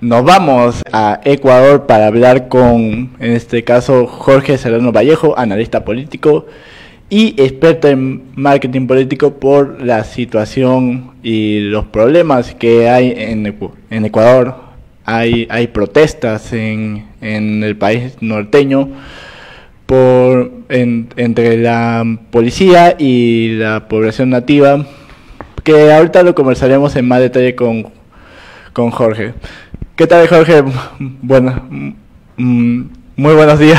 Nos vamos a Ecuador para hablar con, en este caso, Jorge Serrano Vallejo, analista político y experto en marketing político por la situación y los problemas que hay en Ecuador. Hay protestas en el país norteño entre la policía y la población nativa, que ahorita lo conversaremos en más detalle con Jorge. ¿Qué tal, Jorge? Bueno, muy buenos días.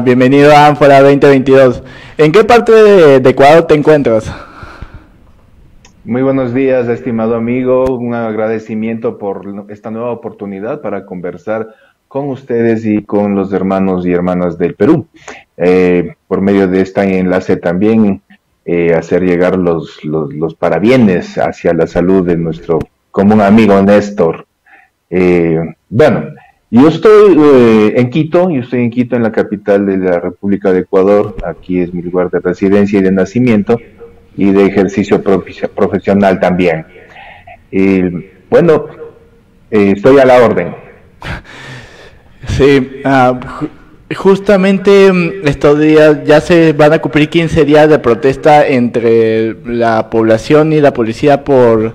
Bienvenido a Ánfora 2022. ¿En qué parte de Ecuador te encuentras? Muy buenos días, estimado amigo. Un agradecimiento por esta nueva oportunidad para conversar con ustedes y con los hermanos y hermanas del Perú. Por medio de este enlace también hacer llegar los parabienes hacia la salud de nuestro común amigo Néstor. Bueno, yo estoy en Quito, en la capital de la República de Ecuador. Aquí es mi lugar de residencia y de nacimiento y de ejercicio profesional también. Bueno, estoy a la orden. Sí, justamente estos días ya se van a cumplir 15 días de protesta entre la población y la policía por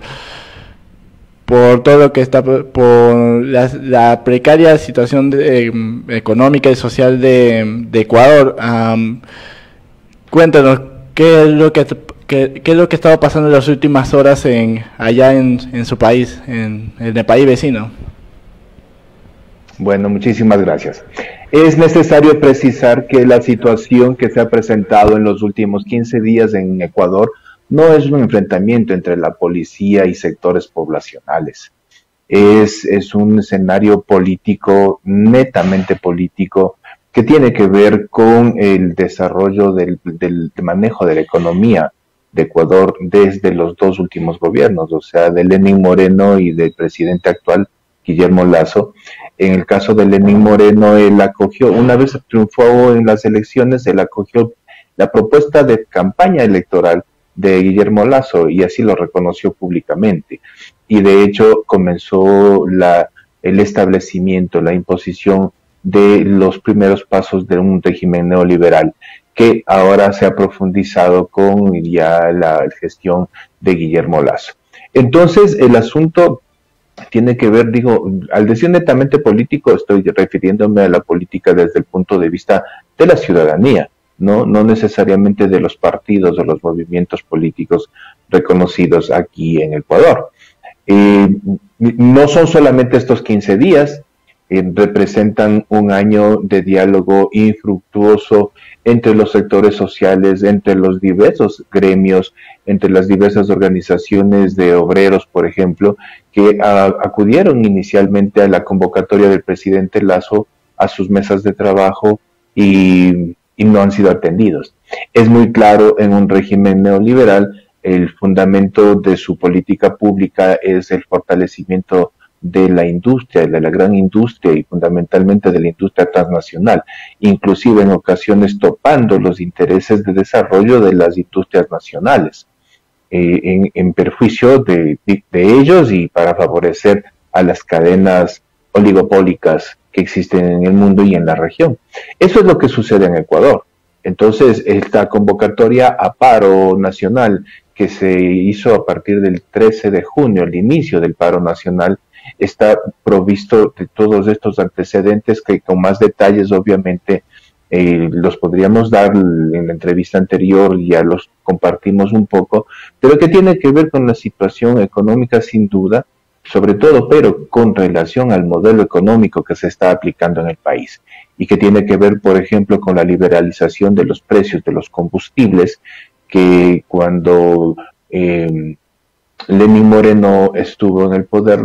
todo lo que está, por la precaria situación económica y social de Ecuador. Cuéntanos, ¿qué es lo que estaba pasando en las últimas horas allá en su país, en el país vecino? Bueno, muchísimas gracias. Es necesario precisar que la situación que se ha presentado en los últimos 15 días en Ecuador no es un enfrentamiento entre la policía y sectores poblacionales. Es un escenario político, netamente político, que tiene que ver con el desarrollo del manejo de la economía de Ecuador desde los dos últimos gobiernos, o sea, de Lenín Moreno y del presidente actual, Guillermo Lasso. En el caso de Lenín Moreno, él acogió, una vez triunfó en las elecciones, él acogió la propuesta de campaña electoral de Guillermo Lasso y así lo reconoció públicamente. Y de hecho comenzó el establecimiento, la imposición de los primeros pasos de un régimen neoliberal que ahora se ha profundizado con ya la gestión de Guillermo Lasso. Entonces el asunto tiene que ver, al decir netamente político, estoy refiriéndome a la política desde el punto de vista de la ciudadanía, no necesariamente de los partidos o los movimientos políticos reconocidos aquí en Ecuador. No son solamente estos 15 días, representan un año de diálogo infructuoso entre los sectores sociales, entre los diversos gremios, entre las diversas organizaciones de obreros, por ejemplo, que acudieron inicialmente a la convocatoria del presidente Lasso a sus mesas de trabajo y no han sido atendidos. Es muy claro, en un régimen neoliberal, el fundamento de su política pública es el fortalecimiento de la industria, de la gran industria y fundamentalmente de la industria transnacional, inclusive en ocasiones topando los intereses de desarrollo de las industrias nacionales, en perjuicio de ellos y para favorecer a las cadenas oligopólicas que existen en el mundo y en la región. Eso es lo que sucede en Ecuador. Entonces, esta convocatoria a paro nacional que se hizo a partir del 13 de junio, el inicio del paro nacional, está provisto de todos estos antecedentes que con más detalles obviamente los podríamos dar en la entrevista anterior, ya los compartimos un poco, pero que tiene que ver con la situación económica sin duda, sobre todo, pero con relación al modelo económico que se está aplicando en el país y que tiene que ver, por ejemplo, con la liberalización de los precios de los combustibles, que cuando Lenín Moreno estuvo en el poder,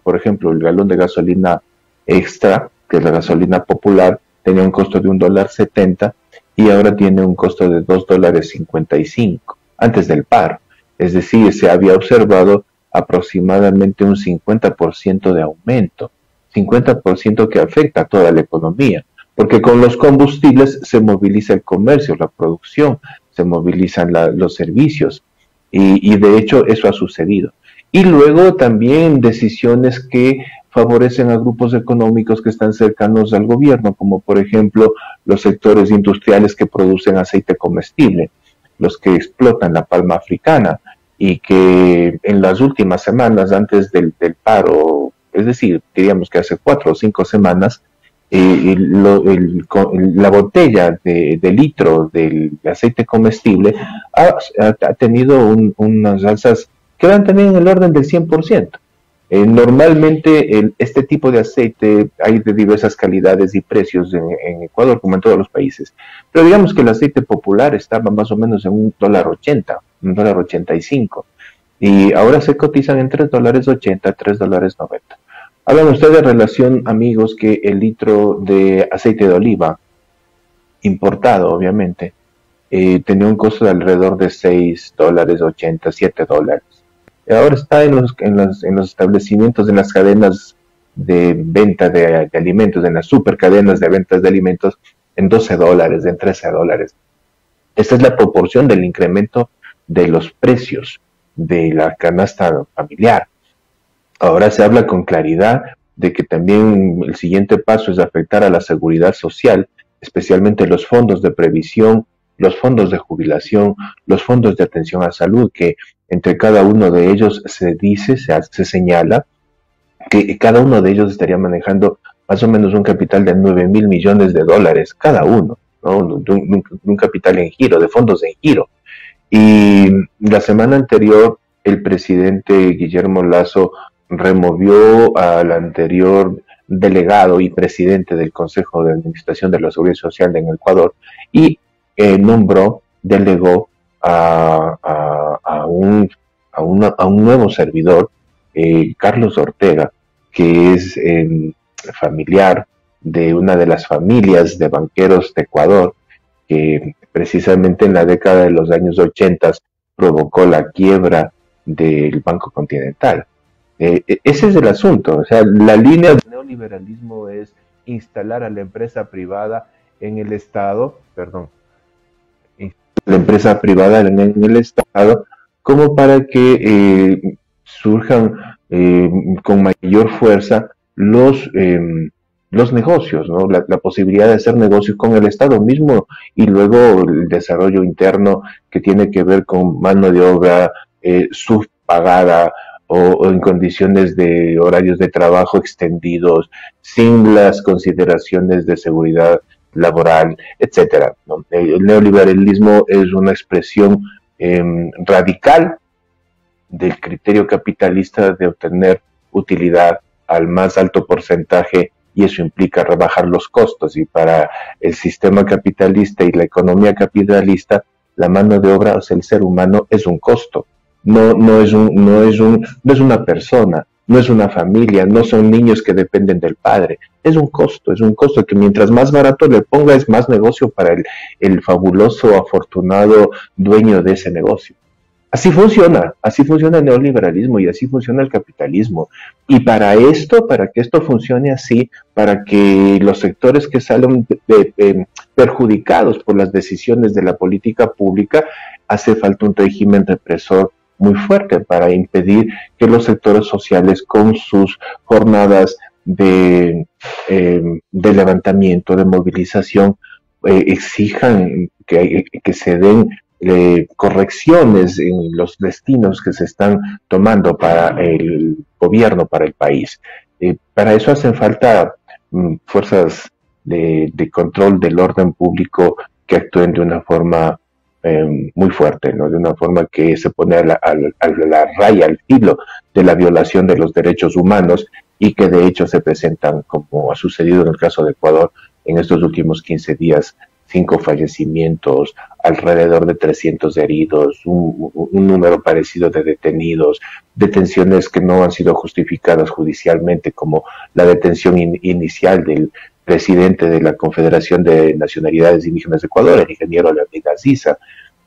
por ejemplo, el galón de gasolina extra, que es la gasolina popular, tenía un costo de $1.70 y ahora tiene un costo de $2.55 antes del paro. Es decir, se había observado aproximadamente un 50% de aumento, 50% que afecta a toda la economía, porque con los combustibles se moviliza el comercio, la producción, se movilizan los servicios y de hecho eso ha sucedido. y luego también decisiones que favorecen a grupos económicos que están cercanos al gobierno, como por ejemplo los sectores industriales que producen aceite comestible, los que explotan la palma africana y que en las últimas semanas antes del paro, es decir, diríamos que hace 4 o 5 semanas, la botella de litro del aceite comestible ha tenido unas alzas que van también en el orden del 100%. Normalmente este tipo de aceite hay de diversas calidades y precios en Ecuador, como en todos los países. Pero digamos que el aceite popular estaba más o menos en $1.80, $1.85. Y ahora se cotizan en $3.80, $3.90. Hablan ustedes de relación, amigos, que el litro de aceite de oliva, importado obviamente, tenía un costo de alrededor de $6.80, $7. Ahora está en los establecimientos, en las cadenas de venta de alimentos, en las supercadenas de ventas de alimentos, en $12, en $13. Esta es la proporción del incremento de los precios de la canasta familiar. Ahora se habla con claridad de que también el siguiente paso es afectar a la seguridad social, especialmente los fondos de previsión, los fondos de jubilación, los fondos de atención a salud, que entre cada uno de ellos se señala que cada uno de ellos estaría manejando más o menos un capital de 9.000 millones de dólares cada uno, ¿no? De un capital en giro, de fondos en giro. Y la semana anterior el presidente Guillermo Lasso removió al anterior delegado y presidente del Consejo de Administración de la Seguridad Social en Ecuador y delegó a un nuevo servidor, Carlos Ortega, que es familiar de una de las familias de banqueros de Ecuador, que precisamente en la década de los años 80 provocó la quiebra del Banco Continental. Ese es el asunto, o sea, la línea del neoliberalismo es instalar a la empresa privada en el Estado, la empresa privada en el Estado, como para que surjan con mayor fuerza los negocios, ¿no? La posibilidad de hacer negocios con el Estado mismo y luego el desarrollo interno que tiene que ver con mano de obra subpagada o en condiciones de horarios de trabajo extendidos, sin las consideraciones de seguridad laboral, etcétera, ¿no? El neoliberalismo es una expresión radical del criterio capitalista de obtener utilidad al más alto porcentaje, y eso implica rebajar los costos, y para el sistema capitalista y la economía capitalista la mano de obra, o sea, el ser humano es un costo, no es una persona, no es una familia, no son niños que dependen del padre, es un costo que mientras más barato le ponga es más negocio para el fabuloso, afortunado dueño de ese negocio. Así funciona el neoliberalismo y así funciona el capitalismo. Y para que esto funcione así, para que los sectores que salen perjudicados por las decisiones de la política pública, hace falta un régimen represor muy fuerte para impedir que los sectores sociales con sus jornadas de levantamiento, de movilización, exijan que se den correcciones en los destinos que se están tomando para el gobierno, para el país. Para eso hacen falta fuerzas de control del orden público que actúen de una forma muy fuerte, ¿no? De una forma que se pone a la raya, al filo de la violación de los derechos humanos, y que de hecho se presentan, como ha sucedido en el caso de Ecuador en estos últimos 15 días, 5 fallecimientos, alrededor de 300 heridos, un número parecido de detenidos, detenciones que no han sido justificadas judicialmente, como la detención inicial del presidente de la Confederación de Nacionalidades Indígenas de Ecuador, el ingeniero Leonidas Issa.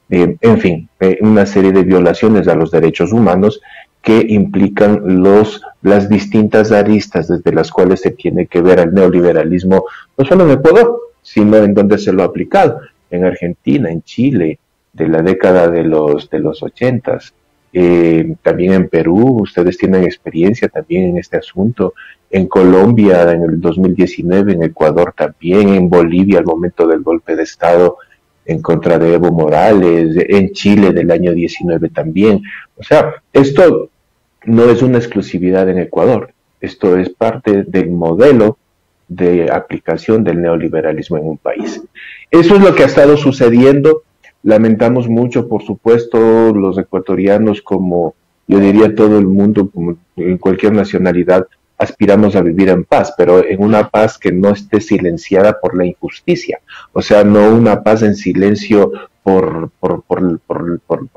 En fin, una serie de violaciones a los derechos humanos que implican las distintas aristas desde las cuales se tiene que ver al neoliberalismo, no solo en Ecuador, sino en donde se lo ha aplicado, en Argentina, en Chile, de la década de los 80s, también en Perú, ustedes tienen experiencia también en este asunto, en Colombia en el 2019, en Ecuador también, en Bolivia al momento del golpe de Estado en contra de Evo Morales, en Chile del año 19 también. O sea, esto no es una exclusividad en Ecuador, esto es parte del modelo de aplicación del neoliberalismo en un país. Eso es lo que ha estado sucediendo. Lamentamos mucho, por supuesto, los ecuatorianos, como yo diría todo el mundo, como en cualquier nacionalidad, aspiramos a vivir en paz, pero en una paz que no esté silenciada por la injusticia, o sea, no una paz en silencio por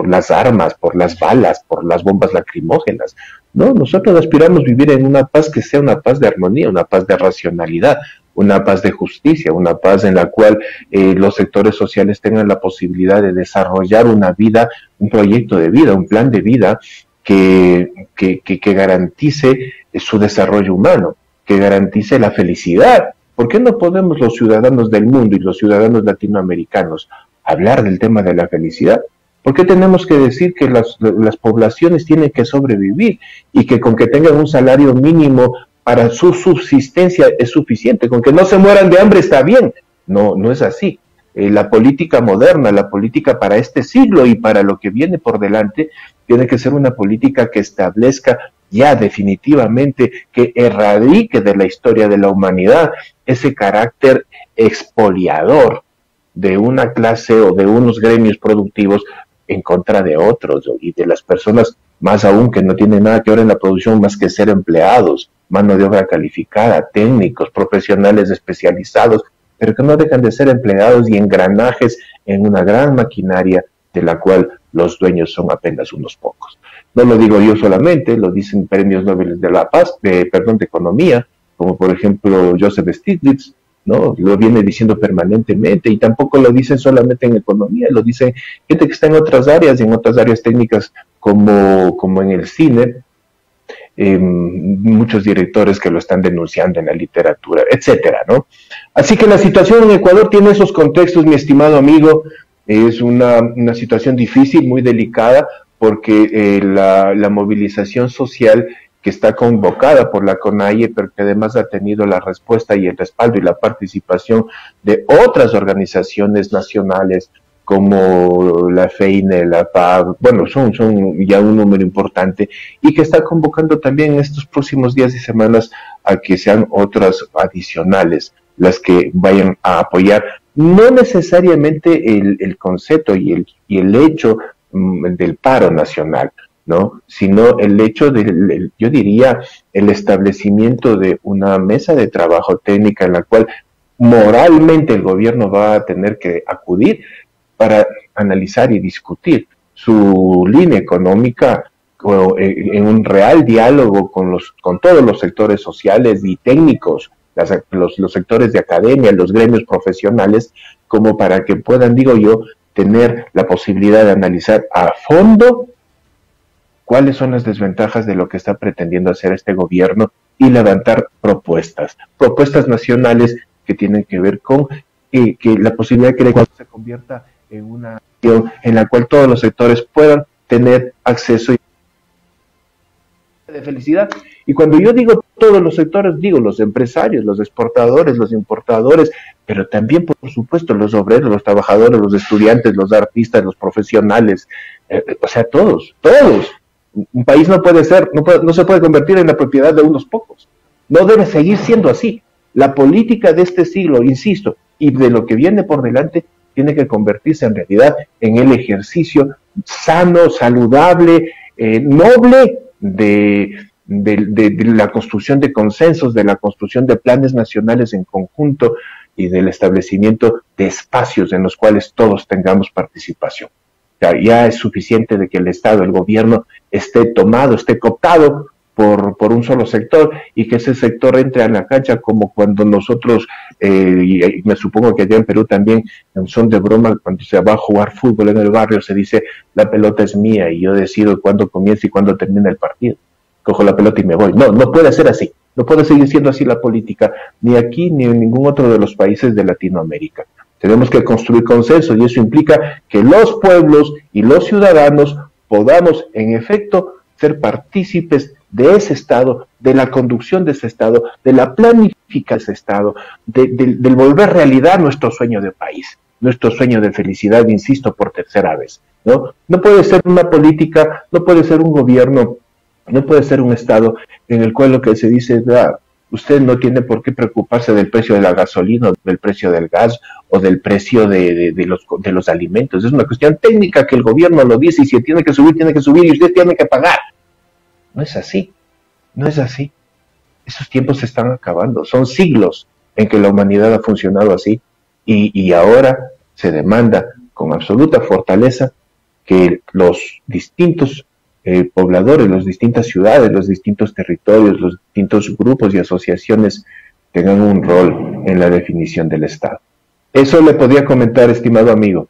las armas, por las balas, por las bombas lacrimógenas. No, nosotros aspiramos a vivir en una paz que sea una paz de armonía, una paz de racionalidad, una paz de justicia, una paz en la cual los sectores sociales tengan la posibilidad de desarrollar una vida, un proyecto de vida, un plan de vida que garantice su desarrollo humano, que garantice la felicidad. ¿Por qué no podemos los ciudadanos del mundo y los ciudadanos latinoamericanos hablar del tema de la felicidad? ¿Por qué tenemos que decir que las poblaciones tienen que sobrevivir y que con que tengan un salario mínimo para su subsistencia es suficiente? Con que no se mueran de hambre está bien. No, no es así. La política moderna, la política para este siglo y para lo que viene por delante, tiene que ser una política que establezca ya definitivamente, que erradique de la historia de la humanidad ese carácter expoliador de una clase o de unos gremios productivos en contra de otros, y de las personas más aún que no tienen nada que ver en la producción más que ser empleados, mano de obra calificada, técnicos, profesionales especializados, pero que no dejan de ser empleados y engranajes en una gran maquinaria de la cual los dueños son apenas unos pocos. No lo digo yo solamente, lo dicen premios Nobel de la Paz, de Economía, como por ejemplo Joseph Stiglitz, ¿no? Lo viene diciendo permanentemente, y tampoco lo dicen solamente en economía, lo dicen gente que está en otras áreas técnicas como en el cine, muchos directores que lo están denunciando en la literatura, etcétera, ¿no? Así que la situación en Ecuador tiene esos contextos, mi estimado amigo. Es una situación difícil, muy delicada, porque la movilización social que está convocada por la CONAIE, pero que además ha tenido la respuesta y el respaldo y la participación de otras organizaciones nacionales como la FEINE, la PAB, bueno, son ya un número importante, y que está convocando también en estos próximos días y semanas a que sean otras adicionales las que vayan a apoyar, no necesariamente el concepto y el hecho del paro nacional, ¿no? Sino el hecho yo diría, el establecimiento de una mesa de trabajo técnica en la cual moralmente el gobierno va a tener que acudir para analizar y discutir su línea económica en un real diálogo con todos los sectores sociales y técnicos, los sectores de academia, los gremios profesionales, como para que puedan, digo yo, tener la posibilidad de analizar a fondo cuáles son las desventajas de lo que está pretendiendo hacer este gobierno y levantar propuestas nacionales que tienen que ver con que la posibilidad de que el Ecuador se convierta en una acción en la cual todos los sectores puedan tener acceso de felicidad. Y cuando yo digo todos los sectores, digo los empresarios, los exportadores, los importadores, pero también, por supuesto, los obreros, los trabajadores, los estudiantes, los artistas, los profesionales, o sea, todos. Un país no se puede convertir en la propiedad de unos pocos. No debe seguir siendo así. La política de este siglo, insisto, y de lo que viene por delante, tiene que convertirse en realidad en el ejercicio sano, saludable, noble de la construcción de consensos, de la construcción de planes nacionales en conjunto y del establecimiento de espacios en los cuales todos tengamos participación. Ya es suficiente de que el Estado, el gobierno, esté cooptado por un solo sector, y que ese sector entre a la cancha como cuando nosotros, y me supongo que allá en Perú también, en son de broma, cuando se va a jugar fútbol en el barrio, se dice, la pelota es mía y yo decido cuándo comienza y cuándo termina el partido. Cojo la pelota y me voy. No puede ser así. No puede seguir siendo así la política, ni aquí ni en ningún otro de los países de Latinoamérica. Tenemos que construir consenso, y eso implica que los pueblos y los ciudadanos podamos, en efecto, ser partícipes de ese Estado, de la conducción de ese Estado, de la planificación de ese Estado, del volver realidad nuestro sueño de país, nuestro sueño de felicidad, insisto, por tercera vez, ¿no? No puede ser una política, no puede ser un gobierno, no puede ser un Estado en el cual lo que se dice es, usted no tiene por qué preocuparse del precio de la gasolina, del precio del gas o del precio de los alimentos. Es una cuestión técnica que el gobierno lo dice y si tiene que subir y usted tiene que pagar. No es así, no es así. Esos tiempos se están acabando. Son siglos en que la humanidad ha funcionado así y ahora se demanda con absoluta fortaleza que los distintos pobladores, las distintas ciudades, los distintos territorios, los distintos grupos y asociaciones tengan un rol en la definición del Estado. Eso le podía comentar, estimado amigo.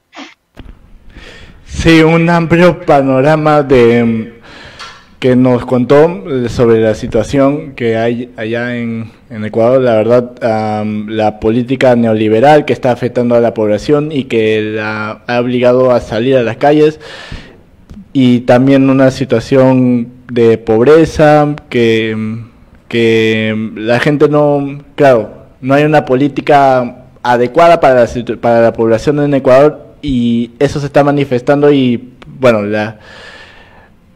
Sí, un amplio panorama que nos contó sobre la situación que hay allá en Ecuador. La verdad, la política neoliberal que está afectando a la población y que la ha obligado a salir a las calles, y también una situación de pobreza que la gente no hay una política adecuada para la población en Ecuador, y eso se está manifestando. Y bueno,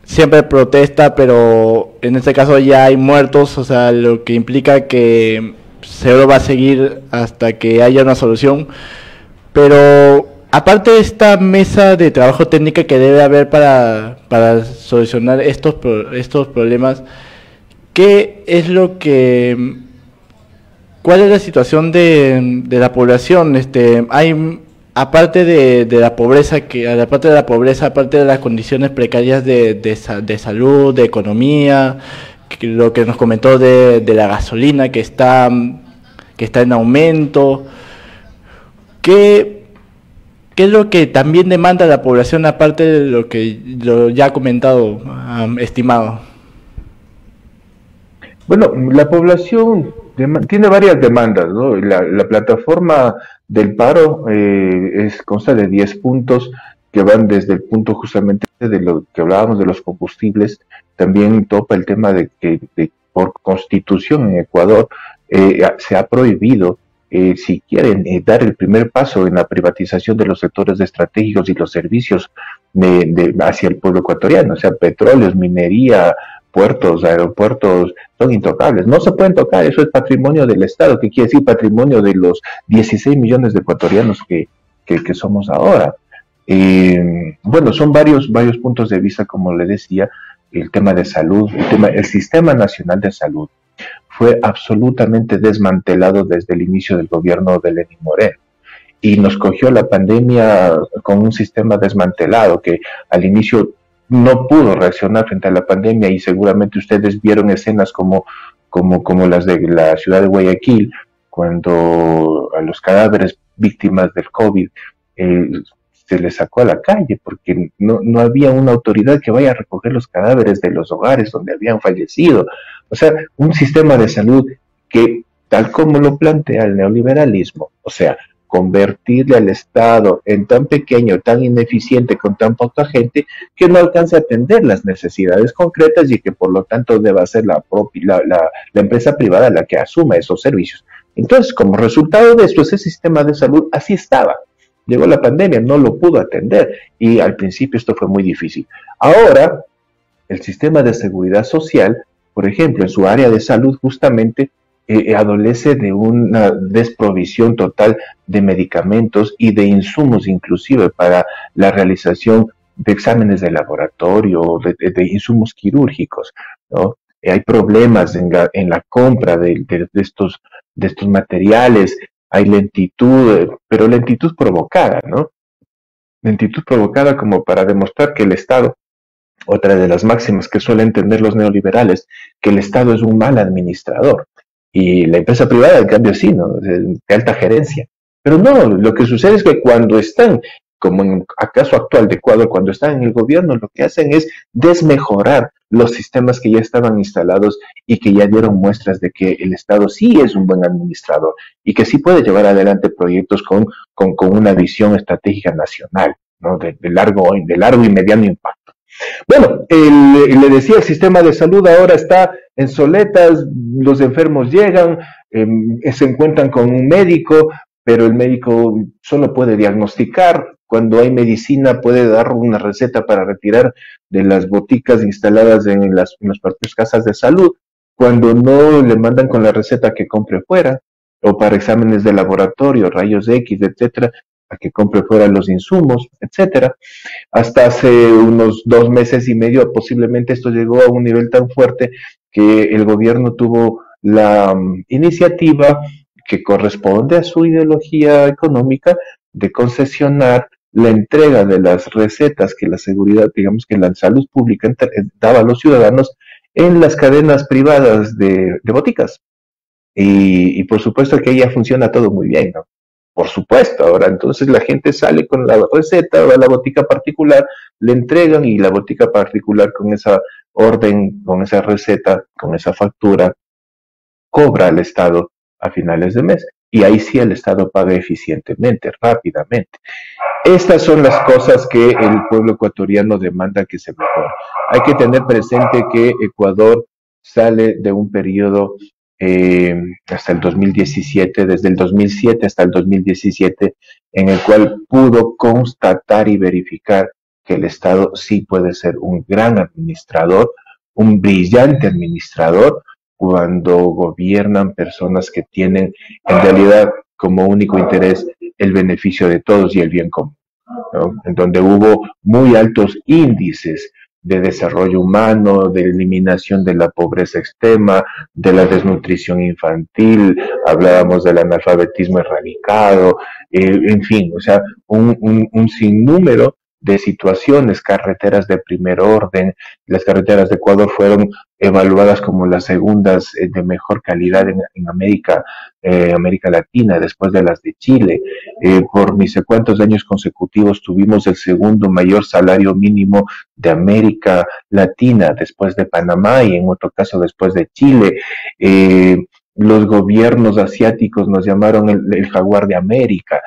siempre protesta, pero en este caso ya hay muertos, o sea, lo que implica que seguro va a seguir hasta que haya una solución. Pero aparte de esta mesa de trabajo técnica que debe haber para solucionar estos problemas, ¿qué es cuál es la situación de la población? Aparte de la pobreza, aparte de las condiciones precarias de salud, de economía, lo que nos comentó de la gasolina que está en aumento, ¿qué es lo que también demanda la población aparte de lo ya comentado, estimado? Bueno, la población tiene varias demandas, ¿no? La plataforma del paro consta de 10 puntos que van desde el punto justamente de lo que hablábamos de los combustibles. También topa el tema de que por constitución en Ecuador se ha prohibido, si quieren dar el primer paso en la privatización de los sectores estratégicos y los servicios hacia el pueblo ecuatoriano, o sea, petróleos, minería, puertos, aeropuertos, son intocables, no se pueden tocar, eso es patrimonio del Estado, que quiere decir patrimonio de los 16 millones de ecuatorianos que somos ahora. Bueno, son varios puntos de vista, como le decía, el tema de salud, el Sistema Nacional de Salud fue absolutamente desmantelado desde el inicio del gobierno de Lenín Moreno, y nos cogió la pandemia con un sistema desmantelado que al inicio no pudo reaccionar frente a la pandemia, y seguramente ustedes vieron escenas como las de la ciudad de Guayaquil, cuando a los cadáveres víctimas del COVID se les sacó a la calle porque no había una autoridad que vaya a recoger los cadáveres de los hogares donde habían fallecido. O sea, un sistema de salud que, tal como lo plantea el neoliberalismo, o sea, convertirle al Estado en tan pequeño, tan ineficiente, con tan poca gente, que no alcance a atender las necesidades concretas y que por lo tanto deba ser la empresa privada la que asuma esos servicios. Entonces, como resultado de esto, ese sistema de salud así estaba. Llegó la pandemia, no lo pudo atender, y al principio esto fue muy difícil. Ahora, el sistema de seguridad social, por ejemplo, en su área de salud justamente, adolece de una desprovisión total de medicamentos y de insumos, inclusive para la realización de exámenes de laboratorio, de insumos quirúrgicos, ¿no? Hay problemas en la compra de estos materiales, hay lentitud, pero lentitud provocada, ¿no? Lentitud provocada como para demostrar que el Estado, otra de las máximas que suelen tener los neoliberales, que el Estado es un mal administrador. Y la empresa privada, en cambio, sí, ¿no? De alta gerencia. Pero no, lo que sucede es que cuando están, como en el caso actual de Ecuador, cuando están en el gobierno, lo que hacen es desmejorar los sistemas que ya estaban instalados y que ya dieron muestras de que el Estado sí es un buen administrador y que sí puede llevar adelante proyectos con una visión estratégica nacional, ¿no? de largo y mediano impacto. Bueno, le decía, el sistema de salud ahora está en soletas, los enfermos llegan, se encuentran con un médico, pero el médico solo puede diagnosticar. Cuando hay medicina puede dar una receta para retirar de las boticas instaladas en las propias casas de salud. Cuando no, le mandan con la receta que compre fuera, o para exámenes de laboratorio, rayos X, etcétera, a que compre fuera los insumos, etcétera. Hasta hace unos 2 meses y medio, posiblemente esto llegó a un nivel tan fuerte que el gobierno tuvo la iniciativa que corresponde a su ideología económica de concesionar la entrega de las recetas que la seguridad, digamos que la salud pública daba a los ciudadanos en las cadenas privadas de boticas. Y por supuesto que ahí ya funciona todo muy bien, ¿no? Por supuesto, ahora entonces la gente sale con la receta, va a la botica particular, le entregan y la botica particular con esa orden, con esa receta, con esa factura, cobra al Estado a finales de mes. Y ahí sí el Estado paga eficientemente, rápidamente. Estas son las cosas que el pueblo ecuatoriano demanda que se mejore. Hay que tener presente que Ecuador sale de un periodo hasta el 2017, desde el 2007 hasta el 2017, en el cual pudo constatar y verificar que el Estado sí puede ser un gran administrador, un brillante administrador, cuando gobiernan personas que tienen en realidad como único interés el beneficio de todos y el bien común, ¿no? En donde hubo muy altos índices de desarrollo humano, de eliminación de la pobreza extrema, de la desnutrición infantil, hablábamos del analfabetismo erradicado, en fin, o sea, un sinnúmero de situaciones, carreteras de primer orden. Las carreteras de Ecuador fueron evaluadas como las segundas de mejor calidad en América Latina, después de las de Chile. Por ni sé cuántos años consecutivos tuvimos el segundo mayor salario mínimo de América Latina, después de Panamá y en otro caso después de Chile. Los gobiernos asiáticos nos llamaron el jaguar de América.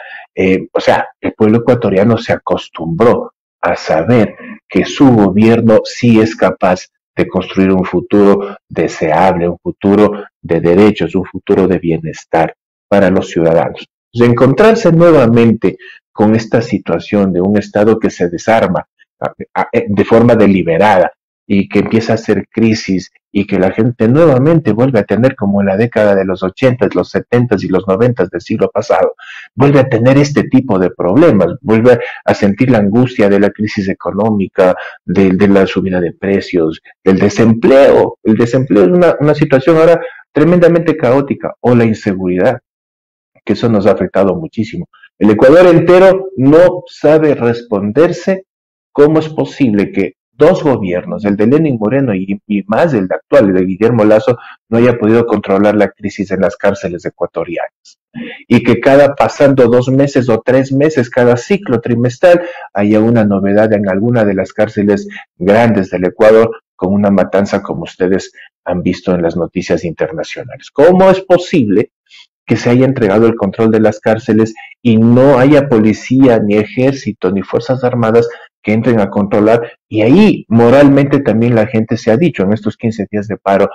O sea, el pueblo ecuatoriano se acostumbró a saber que su gobierno sí es capaz de construir un futuro deseable, un futuro de derechos, un futuro de bienestar para los ciudadanos. Entonces, encontrarse nuevamente con esta situación de un Estado que se desarma de forma deliberada y que empieza a hacer crisis y que la gente nuevamente vuelve a tener, como en la década de los 80, los 70 y los 90 del siglo pasado, vuelve a tener este tipo de problemas, vuelve a sentir la angustia de la crisis económica, de la subida de precios, del desempleo. El desempleo es una situación ahora tremendamente caótica, o la inseguridad, que eso nos ha afectado muchísimo. El Ecuador entero no sabe responderse cómo es posible que dos gobiernos, el de Lenín Moreno y más el de actual, el de Guillermo Lasso, no haya podido controlar la crisis en las cárceles ecuatorianas. Y que pasando 2 meses o 3 meses, cada ciclo trimestral, haya una novedad en alguna de las cárceles grandes del Ecuador con una matanza como ustedes han visto en las noticias internacionales. ¿Cómo es posible que se haya entregado el control de las cárceles y no haya policía, ni ejército, ni fuerzas armadas que entren a controlar? Y ahí moralmente también la gente se ha dicho en estos 15 días de paro,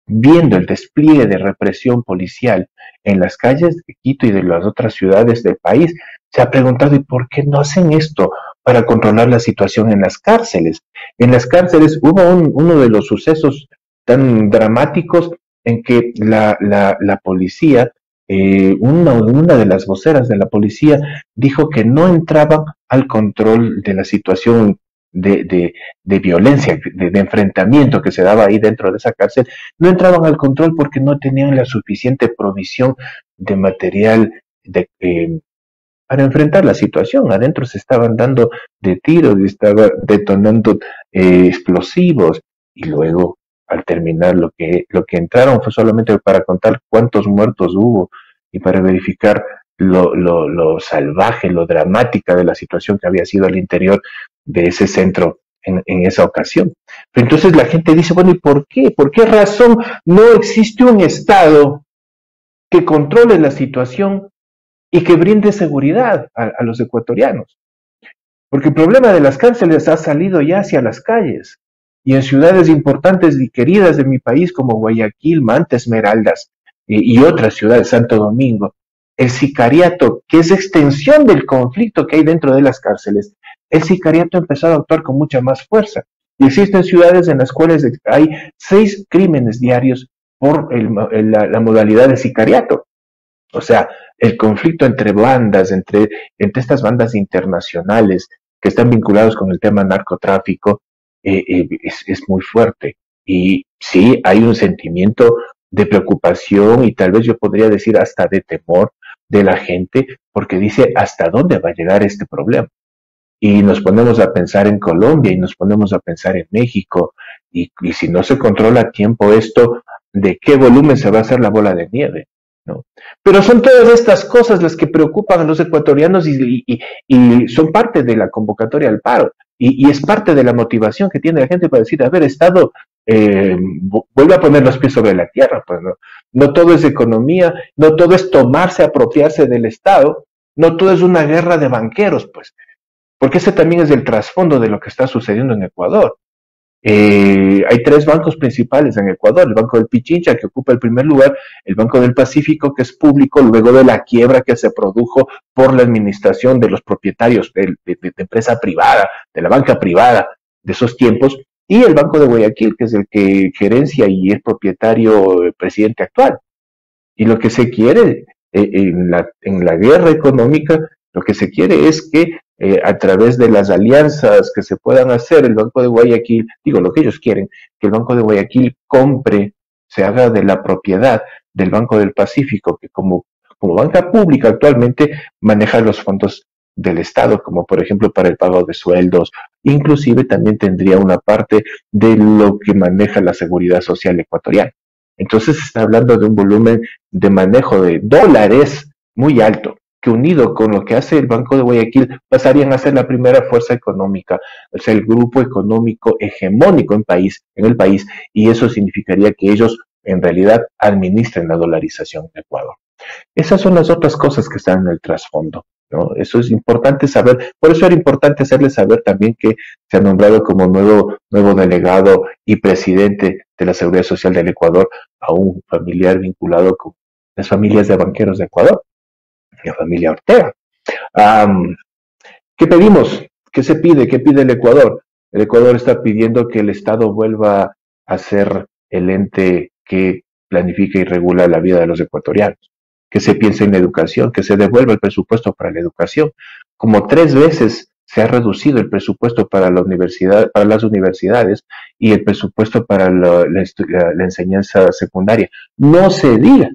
viendo el despliegue de represión policial en las calles de Quito y de las otras ciudades del país, se ha preguntado, ¿y por qué no hacen esto para controlar la situación en las cárceles? En las cárceles hubo uno de los sucesos tan dramáticos en que la policía, una de las voceras de la policía dijo que no entraban al control de la situación de violencia, de enfrentamiento que se daba ahí dentro de esa cárcel, no entraban al control porque no tenían la suficiente provisión de material para enfrentar la situación. Adentro se estaban dando de tiros y estaban detonando explosivos, y luego al terminar lo que entraron fue solamente para contar cuántos muertos hubo y para verificar lo salvaje, lo dramática de la situación que había sido al interior de ese centro en esa ocasión. Pero entonces la gente dice, bueno, ¿y por qué? ¿Por qué razón no existe un Estado que controle la situación y que brinde seguridad a los ecuatorianos? porque el problema de las cárceles ha salido ya hacia las calles. Y en ciudades importantes y queridas de mi país como Guayaquil, Manta, Esmeraldas y otras ciudades, Santo Domingo, el sicariato, que es extensión del conflicto que hay dentro de las cárceles, el sicariato ha empezado a actuar con mucha más fuerza. Y existen ciudades en las cuales hay 6 crímenes diarios por la modalidad de sicariato. O sea, el conflicto entre bandas, entre estas bandas internacionales que están vinculados con el tema narcotráfico, es muy fuerte. Y sí, hay un sentimiento de preocupación y tal vez yo podría decir hasta de temor de la gente, porque dice, ¿hasta dónde va a llegar este problema? Y nos ponemos a pensar en Colombia y nos ponemos a pensar en México, y si no se controla a tiempo esto, ¿de qué volumen se va a hacer la bola de nieve? ¿No? Pero son todas estas cosas las que preocupan a los ecuatorianos y son parte de la convocatoria al paro y es parte de la motivación que tiene la gente para decir, a ver, Estado, vuelve a poner los pies sobre la tierra, pues no, no todo es economía, no todo es tomarse, apropiarse del Estado, no todo es una guerra de banqueros, pues, porque ese también es el trasfondo de lo que está sucediendo en Ecuador. Hay 3 bancos principales en Ecuador, el Banco del Pichincha, que ocupa el primer lugar, el Banco del Pacífico, que es público, luego de la quiebra que se produjo por la administración de los propietarios de empresa privada, de la banca privada de esos tiempos, y el Banco de Guayaquil, que es el que gerencia y es propietario el presidente actual. Y lo que se quiere en la guerra económica, lo que se quiere es que a través de las alianzas que se puedan hacer, el Banco de Guayaquil, digo lo que ellos quieren, que el Banco de Guayaquil compre, se haga de la propiedad del Banco del Pacífico, que como banca pública actualmente maneja los fondos del Estado, como por ejemplo para el pago de sueldos, inclusive también tendría una parte de lo que maneja la seguridad social ecuatoriana. Entonces se está hablando de un volumen de manejo de dólares muy alto, que unido con lo que hace el Banco de Guayaquil pasarían a ser la primera fuerza económica, o sea, el grupo económico hegemónico en el país, y eso significaría que ellos en realidad administren la dolarización en Ecuador. Esas son las otras cosas que están en el trasfondo, ¿no? Eso es importante saber, por eso era importante hacerles saber también que se ha nombrado como nuevo delegado y presidente de la Seguridad Social del Ecuador a un familiar vinculado con las familias de banqueros de Ecuador, la familia Ortega. Um, ¿Qué pedimos? ¿Qué se pide? ¿Qué pide el Ecuador? El Ecuador está pidiendo que el Estado vuelva a ser el ente que planifica y regula la vida de los ecuatorianos, que se piense en la educación, que se devuelva el presupuesto para la educación. Como 3 veces se ha reducido el presupuesto para la universidad, para las universidades y el presupuesto para la enseñanza secundaria. No se diga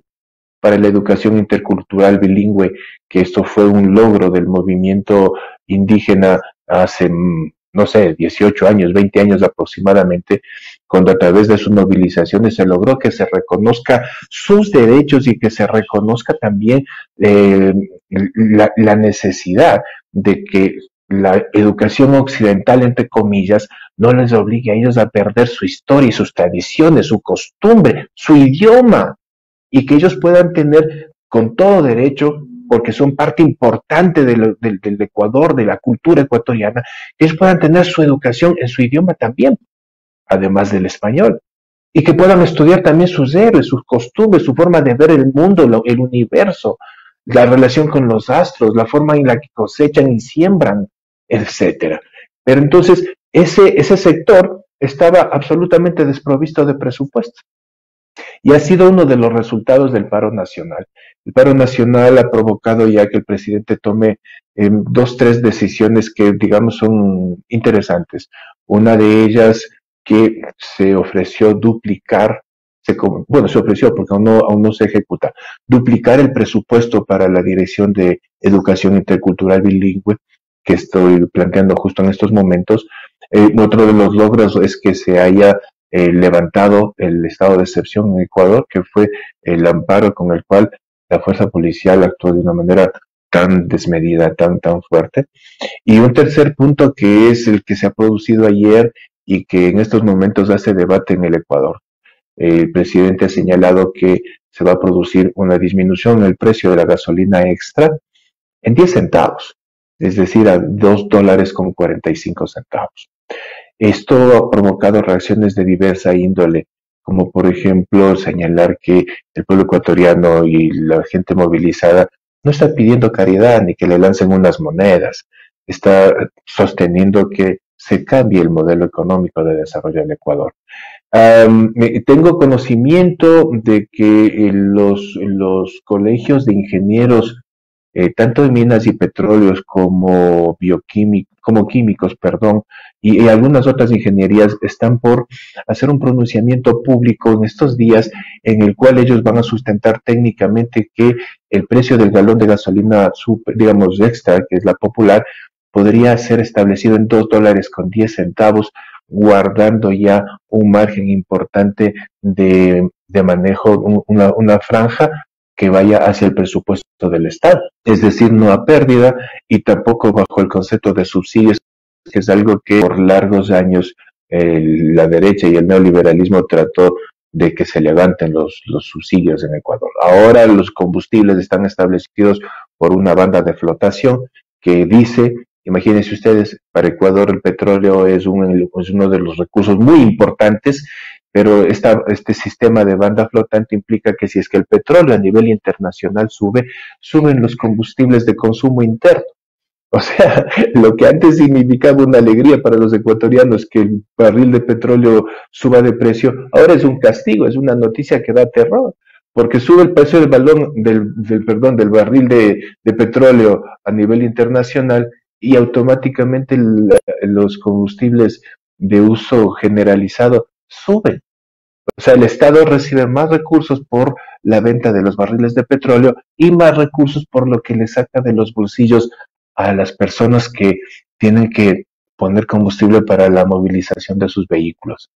para la educación intercultural bilingüe, que esto fue un logro del movimiento indígena hace, no sé, 18 años, 20 años aproximadamente, cuando a través de sus movilizaciones se logró que se reconozca sus derechos y que se reconozca también la necesidad de que la educación occidental, entre comillas, no les obligue a ellos a perder su historia y sus tradiciones, su costumbre, su idioma, y que ellos puedan tener con todo derecho, porque son parte importante del Ecuador, de la cultura ecuatoriana, que ellos puedan tener su educación en su idioma también, además del español, y que puedan estudiar también sus héroes, sus costumbres, su forma de ver el mundo, el universo, la relación con los astros, la forma en la que cosechan y siembran, etcétera. Pero entonces ese sector estaba absolutamente desprovisto de presupuesto. Y ha sido uno de los resultados del paro nacional. El paro nacional ha provocado ya que el presidente tome 2, 3 decisiones que, digamos, son interesantes. Una de ellas que se ofreció duplicar, se ofreció porque aún no se ejecuta, duplicar el presupuesto para la Dirección de Educación Intercultural Bilingüe, que estoy planteando justo en estos momentos. Otro de los logros es que se haya levantado el estado de excepción en Ecuador, que fue el amparo con el cual la fuerza policial actuó de una manera tan desmedida, tan fuerte. Y un tercer punto que es el que se ha producido ayer y que en estos momentos hace debate en el Ecuador. El presidente ha señalado que se va a producir una disminución en el precio de la gasolina extra en 10 centavos. es decir, a $2.45. Esto ha provocado reacciones de diversa índole, como por ejemplo señalar que el pueblo ecuatoriano y la gente movilizada no está pidiendo caridad ni que le lancen unas monedas, está sosteniendo que se cambie el modelo económico de desarrollo del Ecuador. Tengo conocimiento de que los colegios de ingenieros, tanto de minas y petróleos como químicos, perdón, y algunas otras ingenierías están por hacer un pronunciamiento público en estos días en el cual ellos van a sustentar técnicamente que el precio del galón de gasolina, digamos, extra, que es la popular, podría ser establecido en $2.10, guardando ya un margen importante de manejo, una franja que vaya hacia el presupuesto del Estado, es decir, no a pérdida y tampoco bajo el concepto de subsidios, que es algo que por largos años la derecha y el neoliberalismo trató de que se levanten los subsidios en Ecuador. Ahora los combustibles están establecidos por una banda de flotación que dice, imagínense ustedes, para Ecuador el petróleo es uno de los recursos muy importantes, pero este sistema de banda flotante implica que si es que el petróleo a nivel internacional sube, suben los combustibles de consumo interno. O sea, lo que antes significaba una alegría para los ecuatorianos que el barril de petróleo suba de precio, ahora es un castigo, es una noticia que da terror, porque sube el precio del barril de petróleo a nivel internacional y automáticamente los combustibles de uso generalizado suben. O sea, el Estado recibe más recursos por la venta de los barriles de petróleo y más recursos por lo que le saca de los bolsillos a las personas que tienen que poner combustible para la movilización de sus vehículos.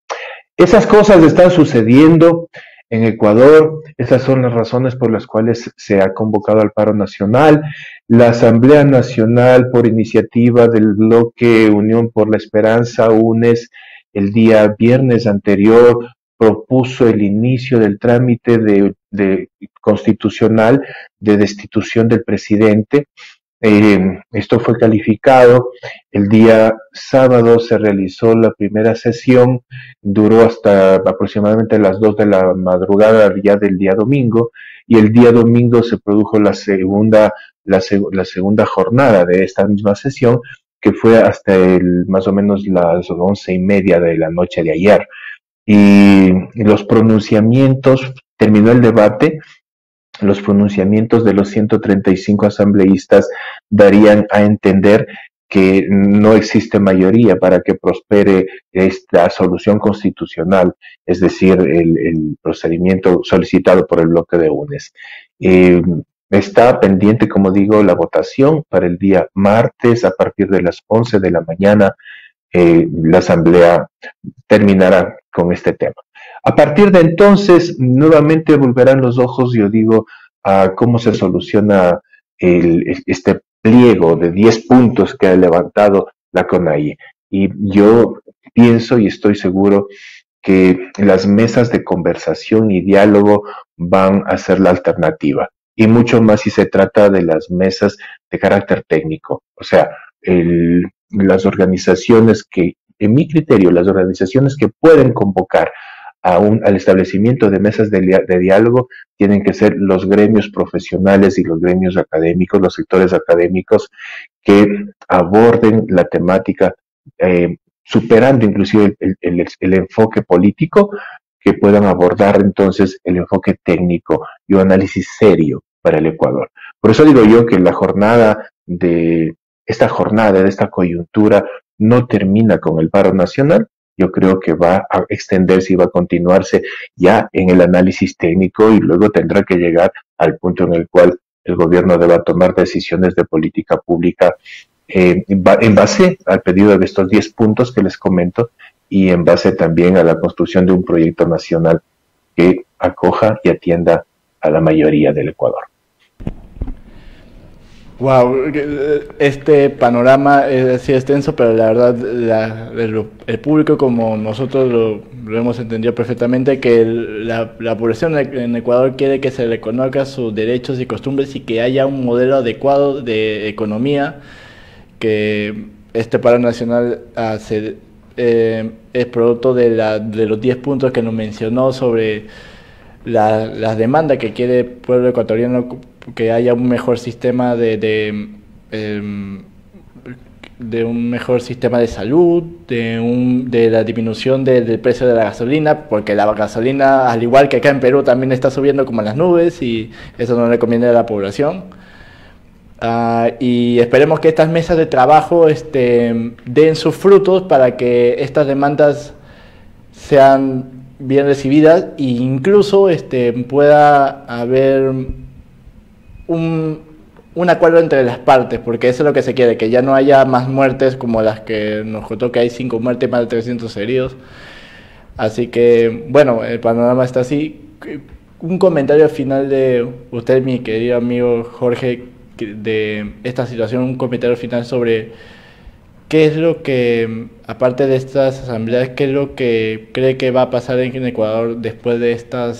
Esas cosas están sucediendo en Ecuador, esas son las razones por las cuales se ha convocado al paro nacional. La Asamblea Nacional, por iniciativa del bloque Unión por la Esperanza, UNES, el día viernes anterior propuso el inicio del trámite de constitucional de destitución del presidente. Esto fue calificado. El día sábado se realizó la primera sesión, duró hasta aproximadamente las 2 de la madrugada ya del día domingo, y el día domingo se produjo la segunda jornada de esta misma sesión, que fue hasta más o menos las 11:30 de la noche de ayer. Y los pronunciamientos, terminó el debate, los pronunciamientos de los 135 asambleístas darían a entender que no existe mayoría para que prospere esta solución constitucional, es decir, el procedimiento solicitado por el bloque de UNES. Está pendiente, como digo, la votación para el día martes a partir de las 11 de la mañana. La Asamblea terminará con este tema. A partir de entonces, nuevamente volverán los ojos, yo digo, a cómo se soluciona este pliego de 10 puntos que ha levantado la CONAIE. Y yo pienso y estoy seguro que las mesas de conversación y diálogo van a ser la alternativa. Y mucho más si se trata de las mesas de carácter técnico. O sea, las organizaciones que, en mi criterio, las organizaciones que pueden convocar al establecimiento de mesas de diálogo tienen que ser los gremios profesionales y los gremios académicos, los sectores académicos que aborden la temática, superando inclusive el enfoque político, que puedan abordar entonces el enfoque técnico y un análisis serio para el Ecuador. Por eso digo yo que esta coyuntura no termina con el paro nacional. Yo creo que va a extenderse y va a continuarse ya en el análisis técnico y luego tendrá que llegar al punto en el cual el gobierno deba tomar decisiones de política pública en base al pedido de estos 10 puntos que les comento y en base también a la construcción de un proyecto nacional que acoja y atienda a la mayoría del Ecuador. Wow, este panorama es así extenso, pero la verdad el público como nosotros lo hemos entendido perfectamente, que la población en Ecuador quiere que se reconozca sus derechos y costumbres y que haya un modelo adecuado de economía que este paro nacional es producto de los 10 puntos que nos mencionó sobre las demandas que quiere el pueblo ecuatoriano, que haya un mejor sistema de un mejor sistema de salud, de la disminución del precio de la gasolina, porque la gasolina, al igual que acá en Perú, también está subiendo como en las nubes y eso no le conviene a la población. Y esperemos que estas mesas de trabajo den sus frutos para que estas demandas sean bien recibidas e incluso pueda haber un acuerdo entre las partes, porque eso es lo que se quiere, que ya no haya más muertes como las que nos contó, que hay 5 muertes y más de 300 heridos. Así que, bueno, el panorama está así. Un comentario final de usted, mi querido amigo Jorge, de esta situación, un comentario final sobre qué es lo que, aparte de estas asambleas, qué es lo que cree que va a pasar en Ecuador después de esta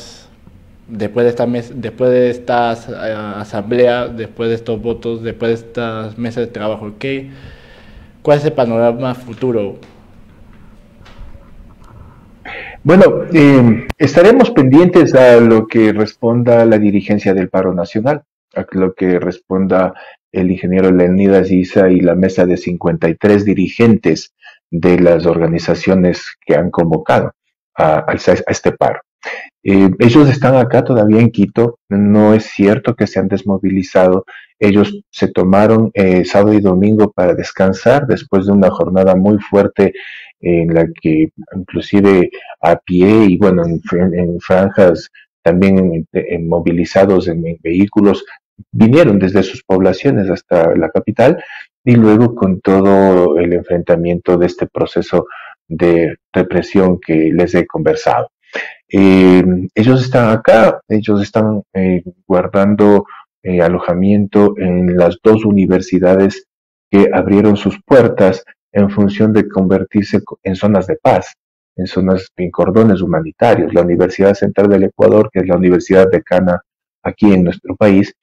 asamblea, después de estos votos, después de estas mesas de trabajo. ¿Cuál es el panorama futuro? Bueno, estaremos pendientes a lo que responda la dirigencia del Paro Nacional, a lo que responda el ingeniero Leonidas Issa y la mesa de 53 dirigentes de las organizaciones que han convocado a este paro. Ellos están acá todavía en Quito, no es cierto que se han desmovilizado, ellos se tomaron sábado y domingo para descansar después de una jornada muy fuerte en la que inclusive a pie y bueno, en franjas también movilizados en vehículos, vinieron desde sus poblaciones hasta la capital y luego con todo el enfrentamiento de este proceso de represión que les he conversado. Ellos están acá, ellos están guardando alojamiento en las 2 universidades que abrieron sus puertas en función de convertirse en zonas de paz, en cordones humanitarios. La Universidad Central del Ecuador, que es la universidad decana aquí en nuestro país,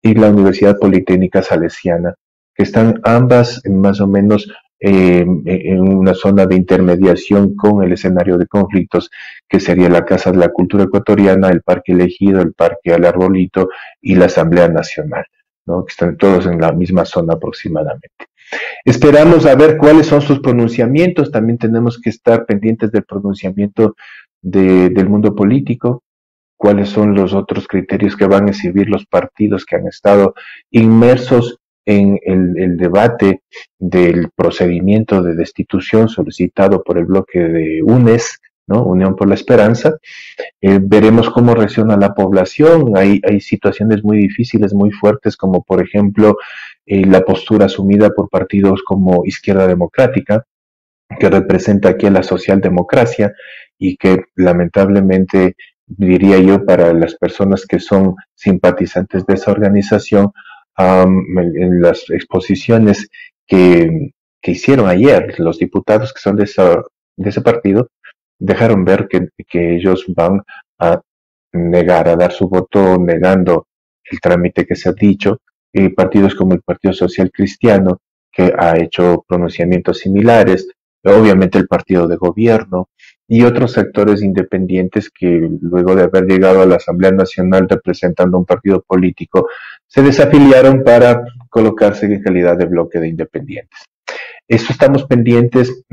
y la Universidad Politécnica Salesiana, que están ambas más o menos en una zona de intermediación con el escenario de conflictos, que sería la Casa de la Cultura Ecuatoriana, el Parque Elegido, el Parque al Arbolito y la Asamblea Nacional, ¿no? Que están todos en la misma zona aproximadamente. Esperamos a ver cuáles son sus pronunciamientos, también tenemos que estar pendientes del pronunciamiento del mundo político, cuáles son los otros criterios que van a exhibir los partidos que han estado inmersos en el debate del procedimiento de destitución solicitado por el bloque de UNES, ¿no? Unión por la Esperanza. Veremos cómo reacciona la población. Hay situaciones muy difíciles, muy fuertes, como por ejemplo la postura asumida por partidos como Izquierda Democrática, que representa aquí a la socialdemocracia y que lamentablemente, diría yo, para las personas que son simpatizantes de esa organización, en las exposiciones que hicieron ayer los diputados que son de ese partido, dejaron ver que ellos van a negar, a dar su voto negando el trámite que se ha dicho, y partidos como el Partido Social Cristiano, que ha hecho pronunciamientos similares, obviamente el partido de gobierno y otros sectores independientes que luego de haber llegado a la Asamblea Nacional representando un partido político, se desafiliaron para colocarse en calidad de bloque de independientes. Esto estamos pendientes.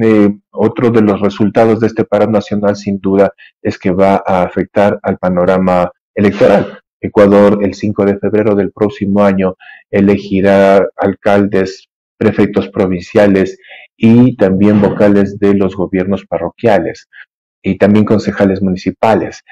Otro de los resultados de este paro nacional, sin duda, es que va a afectar al panorama electoral. Ecuador, el 5 de febrero del próximo año, elegirá alcaldes, prefectos provinciales y también vocales de los gobiernos parroquiales y también concejales municipales.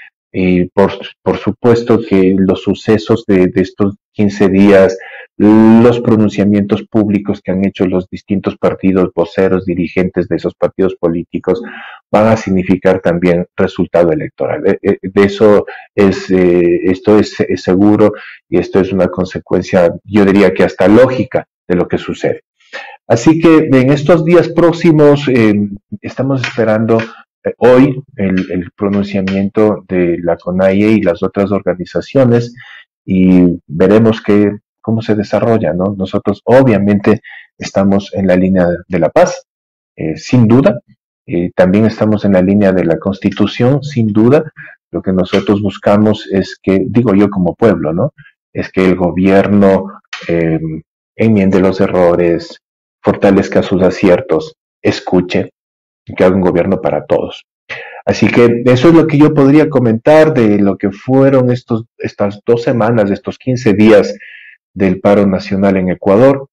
Por supuesto que los sucesos de estos 15 días, los pronunciamientos públicos que han hecho los distintos partidos, voceros, dirigentes de esos partidos políticos, van a significar también resultado electoral. De eso esto es seguro y esto es una consecuencia, yo diría que hasta lógica de lo que sucede. Así que en estos días próximos estamos esperando hoy el pronunciamiento de la CONAIE y las otras organizaciones y veremos cómo se desarrolla, ¿no? Nosotros obviamente estamos en la línea de la paz, sin duda, también estamos en la línea de la Constitución, sin duda. Lo que nosotros buscamos es que, digo yo como pueblo, ¿no? Es que el gobierno enmiende los errores, fortalezca sus aciertos, escuche, que haga un gobierno para todos. Así que eso es lo que yo podría comentar de lo que fueron estas 2 semanas, estos 15 días del paro nacional en Ecuador.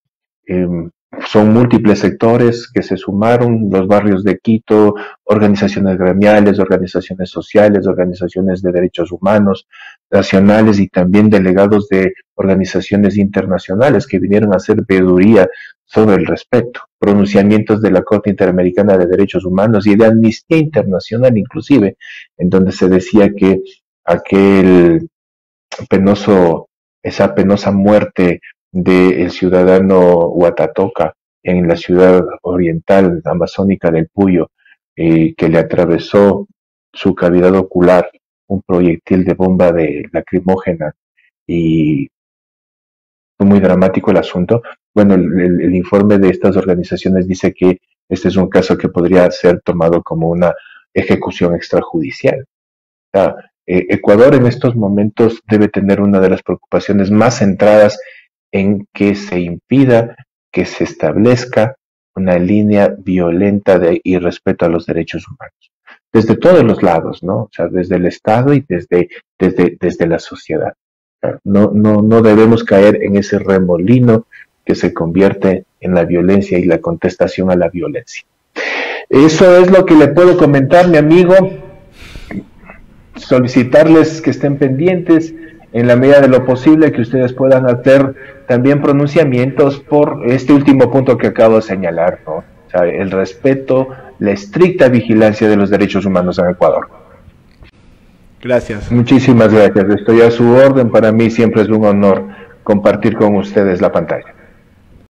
Son múltiples sectores que se sumaron, los barrios de Quito, organizaciones gremiales, organizaciones sociales, organizaciones de derechos humanos, nacionales y también delegados de organizaciones internacionales que vinieron a hacer veeduría sobre el respeto, pronunciamientos de la Corte Interamericana de Derechos Humanos y de Amnistía Internacional inclusive, en donde se decía que esa penosa muerte del ciudadano Huatatoca en la ciudad oriental amazónica del Puyo, que le atravesó su cavidad ocular un proyectil de bomba de lacrimógena, y fue muy dramático el asunto. Bueno, el informe de estas organizaciones dice que este es un caso que podría ser tomado como una ejecución extrajudicial. O sea, Ecuador en estos momentos debe tener una de las preocupaciones más centradas en que se impida que se establezca una línea violenta de irrespeto a los derechos humanos. Desde todos los lados, ¿no? O sea, desde el Estado y desde la sociedad. No debemos caer en ese remolino que se convierte en la violencia y la contestación a la violencia. Eso es lo que le puedo comentar, mi amigo. Solicitarles que estén pendientes en la medida de lo posible, que ustedes puedan hacer también pronunciamientos por este último punto que acabo de señalar, ¿no? O sea, el respeto, la estricta vigilancia de los derechos humanos en Ecuador. Gracias. Muchísimas gracias. Estoy a su orden. Para mí siempre es un honor compartir con ustedes la pantalla.